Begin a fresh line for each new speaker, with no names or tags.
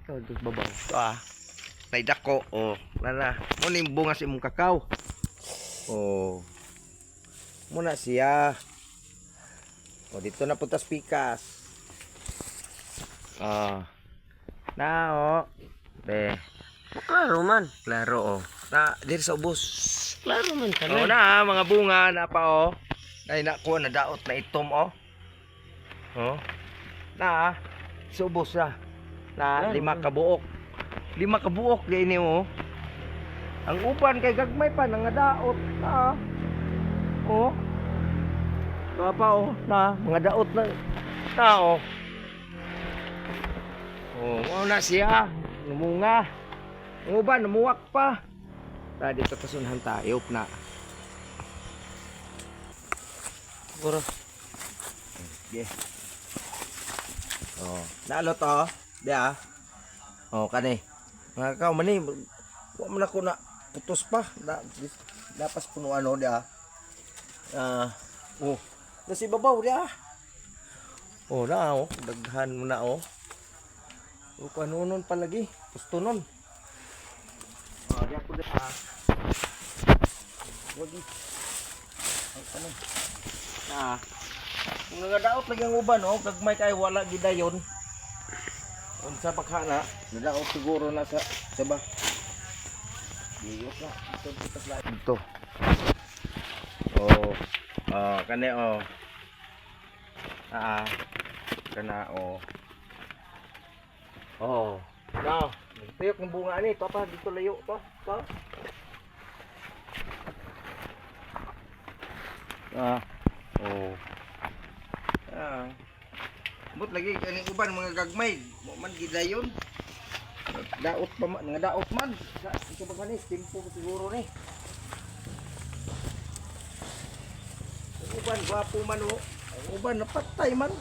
Oh, dos babaw. Ito may dako. Oh, nana. Muna yung bunga sa imong kakao. Oh. Muna siya. Oh, dito na putas pikas. Na oh. Be.
Klaro man.
Klaro oh. Na diri sa ubos.
Klaro man
Oh, na mga bunga na pa oh. Ay nakuha na daot na itom oh. Oh. Na sa ubos na. Na
Klaro,
5 kabuok. 5 kabuok gini oh. Ang upan kay gagmay pa nga daot na. Oh. Pa oh na mga daot na. Na oh. Oh, na siya. Numunga. Ang uban numuwak pa. Tadi tatasunhan tayo na.
Puro.
Okay. Oh, nalo to. Dia. Oh, kani. Mga kao man ni wa man ako na putos pa. Dapas puno ano dia. Oh. Nasi babaw dia. Oh, na oh. Daghan mo na oh. O kanunon pa lagi. Gusto nun. Oh, dia ko dia. Wagi. Ay ano. Kung nagadaot lagi ang uban oh, gagmay kay wala gidayon. Unsa paghana, nadaot siguro na sa ba. Diyos na, ito pitas lang. Ito. Oh. Kani oh. Kana oh. Oh. Na, tuyok ng bunga ni, to pa dito layo to. To. Oh. Mut lagi kaning uban mga gagmay, mo man gidayon. Daot pa man, nga daot man. Sa bagani tempo siguro ni. Ang uban gwapo man oh. Ang uban napatay man.